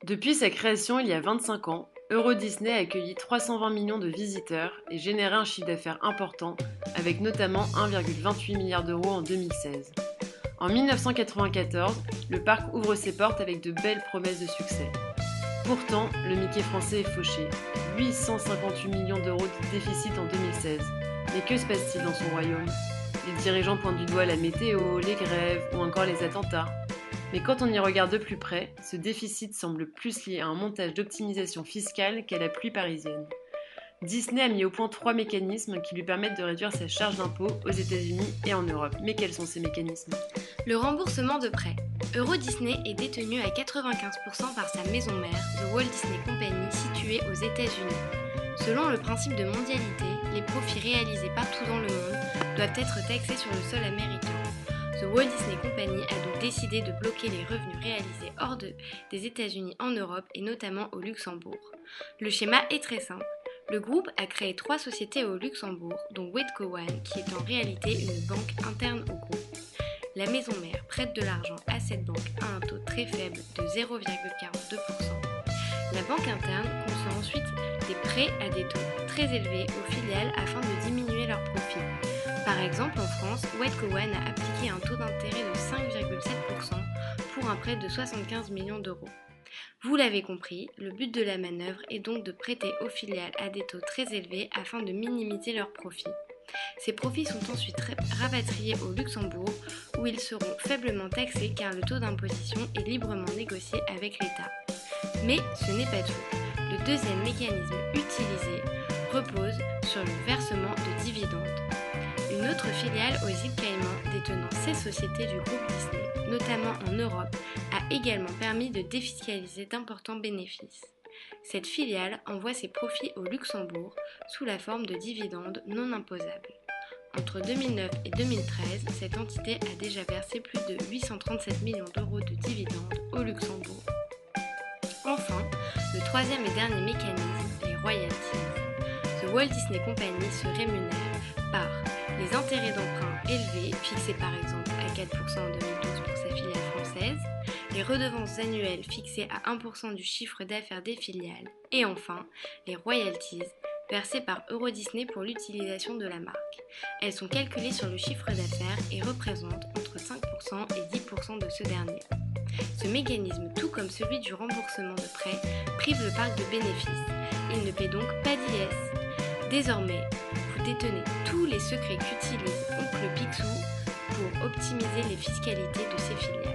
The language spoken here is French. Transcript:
Depuis sa création il y a 25 ans, Euro Disney a accueilli 320 millions de visiteurs et généré un chiffre d'affaires important, avec notamment 1,28 milliard d'euros en 2016. En 1994, le parc ouvre ses portes avec de belles promesses de succès. Pourtant, le Mickey français est fauché. 858 millions d'euros de déficit en 2016. Mais que se passe-t-il dans son royaume? Les dirigeants pointent du doigt la météo, les grèves ou encore les attentats. Mais quand on y regarde de plus près, ce déficit semble plus lié à un montage d'optimisation fiscale qu'à la pluie parisienne. Disney a mis au point 3 mécanismes qui lui permettent de réduire sa charge d'impôt aux États-Unis et en Europe. Mais quels sont ces mécanismes? Le remboursement de prêts. Euro Disney est détenu à 95% par sa maison mère, The Walt Disney Company, située aux États-Unis. Selon le principe de mondialité, les profits réalisés partout dans le monde doivent être taxés sur le sol américain. The Walt Disney Company a donc décidé de bloquer les revenus réalisés des États-Unis en Europe et notamment au Luxembourg. Le schéma est très simple. Le groupe a créé 3 sociétés au Luxembourg, dont Wedco One, qui est en réalité une banque interne au groupe. La maison mère prête de l'argent à cette banque à un taux très faible de 0,42%. La banque interne consent ensuite des prêts à des taux très élevés aux filiales afin de diminuer leurs profits. Par exemple, en France, Wedco One a appliqué un taux d'intérêt de 5,7% pour un prêt de 75 millions d'euros. Vous l'avez compris, le but de la manœuvre est donc de prêter aux filiales à des taux très élevés afin de minimiser leurs profits. Ces profits sont ensuite rapatriés au Luxembourg où ils seront faiblement taxés car le taux d'imposition est librement négocié avec l'État. Mais ce n'est pas tout. Le deuxième mécanisme utilisé repose sur le versement de dividendes. Une autre filiale aux îles Caïmans détenant ces sociétés du groupe Disney, notamment en Europe, a également permis de défiscaliser d'importants bénéfices. Cette filiale envoie ses profits au Luxembourg sous la forme de dividendes non imposables. Entre 2009 et 2013, cette entité a déjà versé plus de 837 millions d'euros de dividendes au Luxembourg. Enfin, le troisième et dernier mécanisme, les royalties. The Walt Disney Company se rémunère par les intérêts d'emprunt élevés, fixés par exemple à 4% en 2012 pour sa filiale française, les redevances annuelles fixées à 1% du chiffre d'affaires des filiales, et enfin, les royalties versées par Euro Disney pour l'utilisation de la marque. Elles sont calculées sur le chiffre d'affaires et représentent entre 5% et 10% de ce dernier. Ce mécanisme, tout comme celui du remboursement de prêts, prive le parc de bénéfices. Il ne paie donc pas d'IS. Désormais, vous détenez tous les secrets qu'utilise Oncle Picsou pour optimiser les fiscalités de ses filiales.